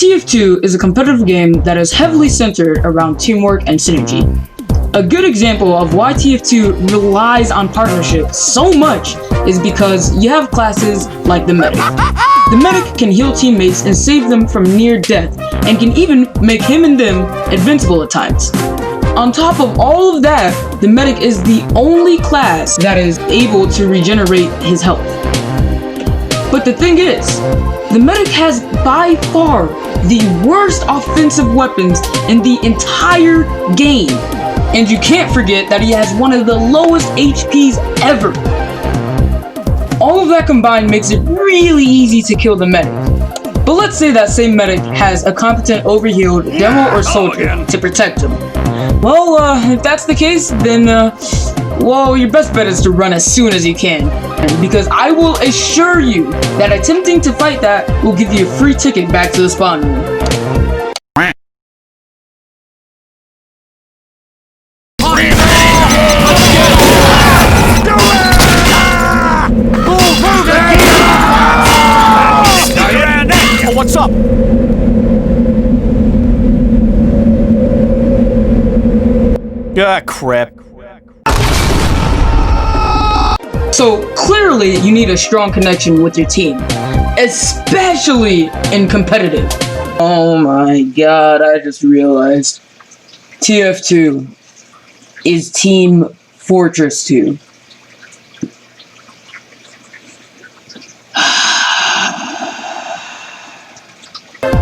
TF2 is a competitive game that is heavily centered around teamwork and synergy. A good example of why TF2 relies on partnership so much is because you have classes like the medic. The medic can heal teammates and save them from near death, and can even make him and them invincible at times. On top of all of that, the medic is the only class that is able to regenerate his health. But the thing is, the medic has by far the worst offensive weapons in the entire game. And you can't forget that he has one of the lowest HPs ever. All of that combined makes it really easy to kill the medic. But let's say that same medic has a competent overhealed demo or soldier to protect him. Well, if that's the case, then, well, your best bet is to run as soon as you can. Because I will assure you that attempting to fight that will give you a free ticket back to the spawn room. What's up? Ah, crap. So clearly you need a strong connection with your team, especially in competitive. Oh my god, I just realized TF2 is Team Fortress 2.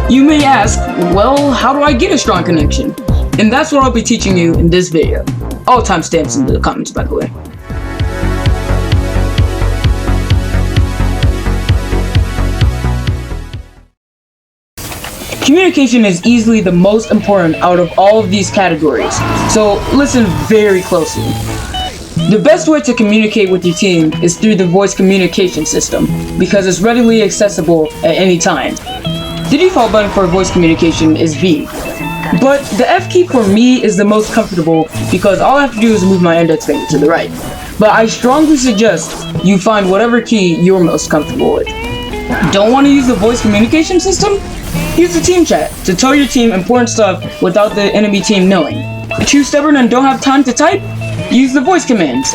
You may ask, well, how do I get a strong connection? And that's what I'll be teaching you in this video. All timestamps in the comments, by the way. Communication is easily the most important out of all of these categories, so listen very closely. The best way to communicate with your team is through the voice communication system, because it's readily accessible at any time. The default button for voice communication is V, but the F key for me is the most comfortable because all I have to do is move my index finger to the right. But I strongly suggest you find whatever key you're most comfortable with. Don't want to use the voice communication system? Use the team chat to tell your team important stuff without the enemy team knowing. Too stubborn and don't have time to type? Use the voice commands.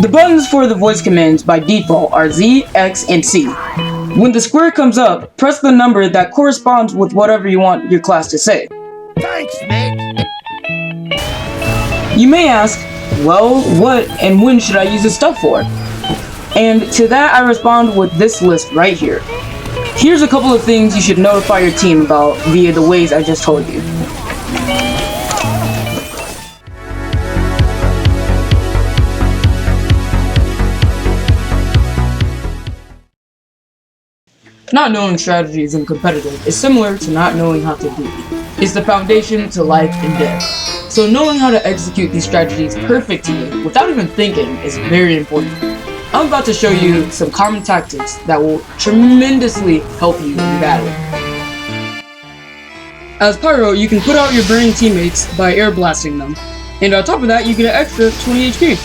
The buttons for the voice commands by default are Z, X, and C. When the square comes up, press the number that corresponds with whatever you want your class to say. Thanks, mate. You may ask, well, what and when should I use this stuff for? And to that I respond with this list right here. Here's a couple of things you should notify your team about via the ways I just told you. Not knowing strategies in competitive is similar to not knowing how to breathe. It's the foundation to life and death. So knowing how to execute these strategies perfectly without even thinking is very important. I'm about to show you some common tactics that will tremendously help you in battle. As Pyro, you can put out your burning teammates by air blasting them. And on top of that, you get an extra 20 HP.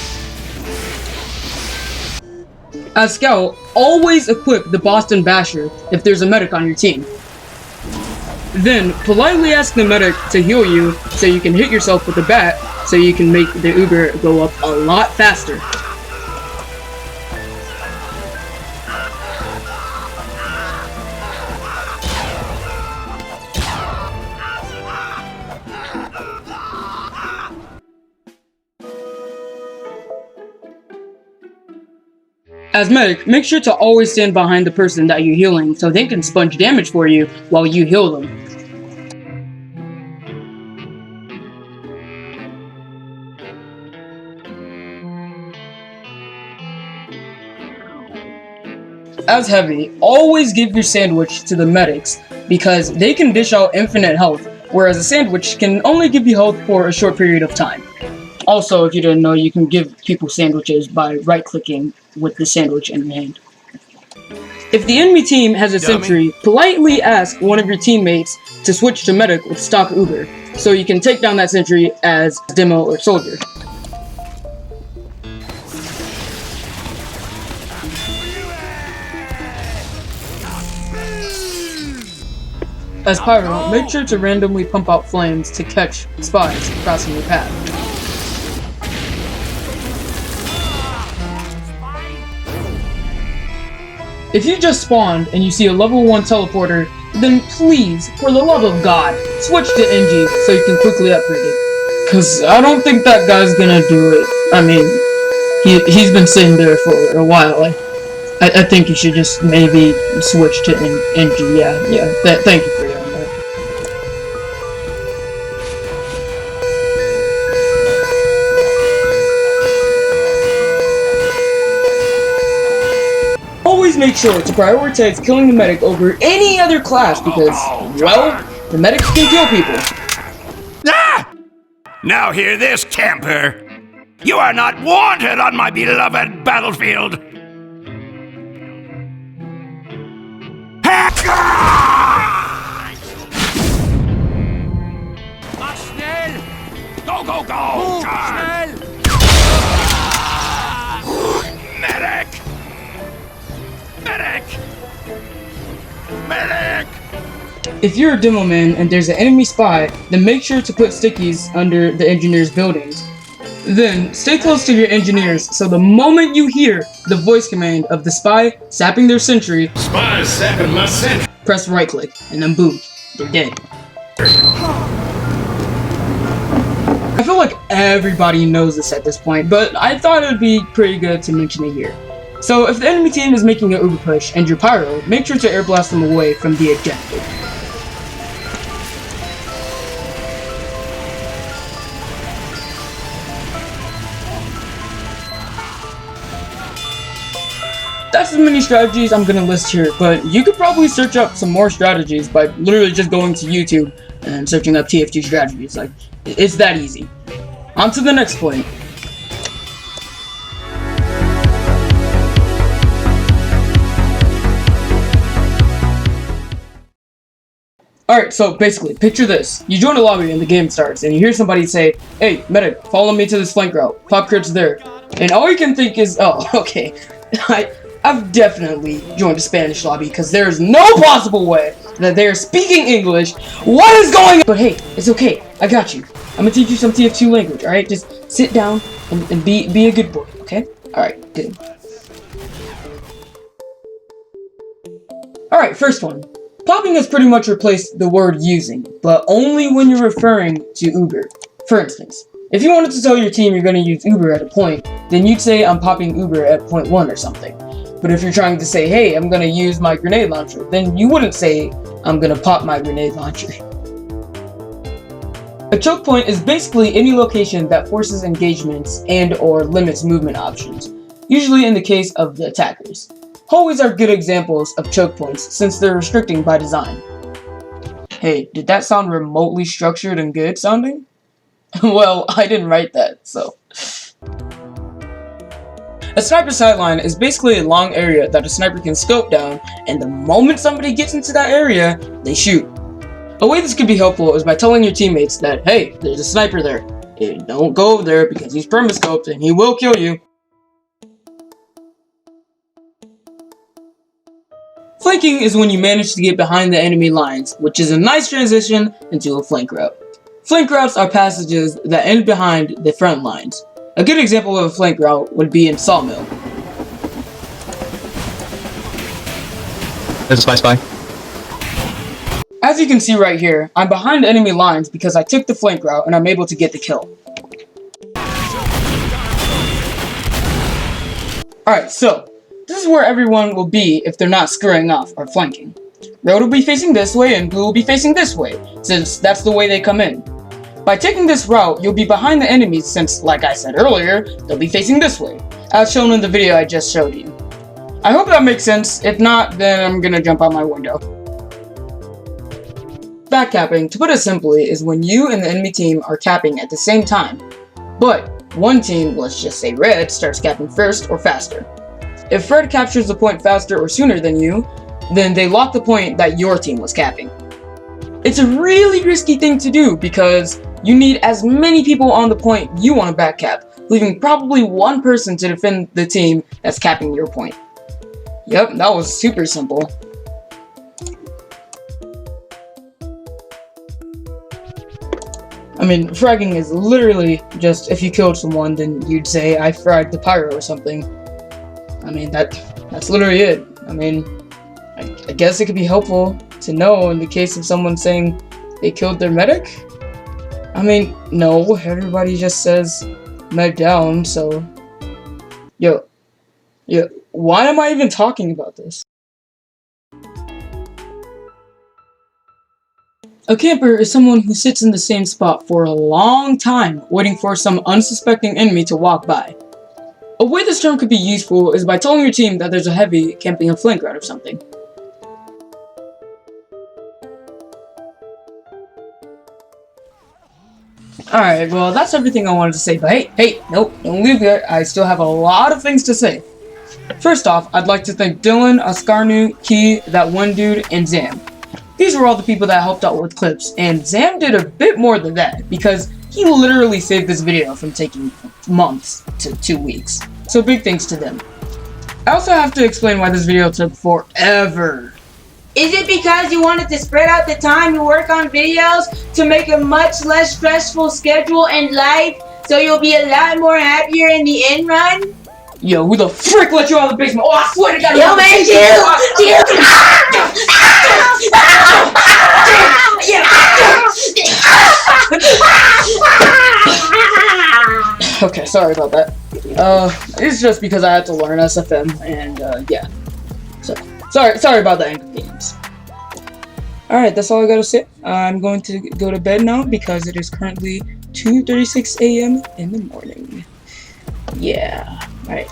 As Scout, always equip the Boston Basher if there's a medic on your team. Then, politely ask the medic to heal you so you can hit yourself with the bat so you can make the Uber go up a lot faster. As medic, make sure to always stand behind the person that you're healing so they can sponge damage for you while you heal them. As heavy, always give your sandwich to the medics because they can dish out infinite health, whereas a sandwich can only give you health for a short period of time. Also, if you didn't know, you can give people sandwiches by right-clicking with the sandwich in your hand. If the enemy team has a sentry, politely ask one of your teammates to switch to medic with stock Uber, so you can take down that sentry as demo or soldier. As Pyro, make sure to randomly pump out flames to catch spies crossing your path. If you just spawned and you see a level 1 teleporter, then please, for the love of God, switch to NG so you can quickly upgrade it. Cause I don't think that guy's gonna do it. I mean, he's been sitting there for a while. I think you should just maybe switch to NG. Yeah. Thank you for doing that. Always make sure to prioritize killing the medic over any other class because, well, the medics can kill people. Ah! Now hear this, camper. You are not wanted on my beloved battlefield. Mach schnell! Go! Schnell! Medic! If you're a demo man and there's an enemy spy, then make sure to put stickies under the engineers' buildings. Then, stay close to your engineers so the moment you hear the voice command of the spy sapping their sentry, Spy sapping my sentry. press right click, and then boom, they're dead. I feel like everybody knows this at this point, but I thought it would be pretty good to mention it here. So if the enemy team is making an uber push and you're Pyro, make sure to air blast them away from the objective. That's as many strategies I'm gonna list here, but you could probably search up some more strategies by literally just going to YouTube and searching up TF2 strategies. Like, it's that easy. On to the next point. Alright, so basically, picture this. You join a lobby and the game starts, and you hear somebody say, "Hey, medic, follow me to this flank route. Pop crit's there." And all you can think is, oh, okay. I've definitely joined a Spanish lobby because there is no possible way that they are speaking English. What is going on? But hey, it's okay. I got you. I'm gonna teach you some TF2 language, alright? Just sit down and be a good boy, okay? Alright, good. Alright, first one. Popping has pretty much replaced the word using, but only when you're referring to Uber. For instance, if you wanted to tell your team you're going to use Uber at a point, then you'd say I'm popping Uber at point 1 or something. But if you're trying to say, hey, I'm going to use my grenade launcher, then you wouldn't say I'm going to pop my grenade launcher. A choke point is basically any location that forces engagements and or limits movement options, usually in the case of the attackers. Hallways are good examples of choke points since they're restricting by design. Hey, did that sound remotely structured and good sounding? Well, I didn't write that, so. A sniper sideline is basically a long area that a sniper can scope down, and the moment somebody gets into that area, they shoot. A way this could be helpful is by telling your teammates that, hey, there's a sniper there. Hey, don't go over there because he's permascoped and he will kill you. Flanking is when you manage to get behind the enemy lines, which is a nice transition into a flank route. Flank routes are passages that end behind the front lines. A good example of a flank route would be in Sawmill. There's a spy. As you can see right here, I'm behind enemy lines because I took the flank route and I'm able to get the kill. Alright, so, this is where everyone will be if they're not screwing off or flanking. Red will be facing this way and blue will be facing this way, since that's the way they come in. By taking this route, you'll be behind the enemies since, like I said earlier, they'll be facing this way, as shown in the video I just showed you. I hope that makes sense. If not, then I'm gonna jump out my window. Backcapping, to put it simply, is when you and the enemy team are capping at the same time, but one team, let's just say red, starts capping first or faster. If red captures the point faster or sooner than you, then they lock the point that your team was capping. It's a really risky thing to do because you need as many people on the point you want to backcap, leaving probably one person to defend the team that's capping your point. Yep, that was super simple. I mean, fragging is literally just if you killed someone, then you'd say, I fragged the pyro or something. I mean, that's literally it. I mean, I guess it could be helpful to know in the case of someone saying they killed their medic. I mean, no, everybody just says med down, so... Yo, why am I even talking about this? A camper is someone who sits in the same spot for a long time, waiting for some unsuspecting enemy to walk by. A way this term could be useful is by telling your team that there's a heavy camping a flank route or something. Alright, well that's everything I wanted to say, but hey, nope, don't leave yet, I still have a lot of things to say. First off, I'd like to thank Dylan, Askarnu, Key, that one dude, and Zam. These were all the people that helped out with clips, and Zam did a bit more than that, because he literally saved this video from taking months to 2 weeks. So big thanks to them. I also have to explain why this video took forever. Is it because you wanted to spread out the time you work on videos to make a much less stressful schedule in life, so you'll be a lot more happier in the end run? Yo, who the frick let you out of the basement? Oh, I swear to God! Yo, man, chill! Okay, sorry about that. It's just because I had to learn SFM, and, yeah. So, sorry about the inconvenience. Alright, that's all I gotta say. I'm going to go to bed now because it is currently 2:36 a.m. in the morning. Yeah. Alright.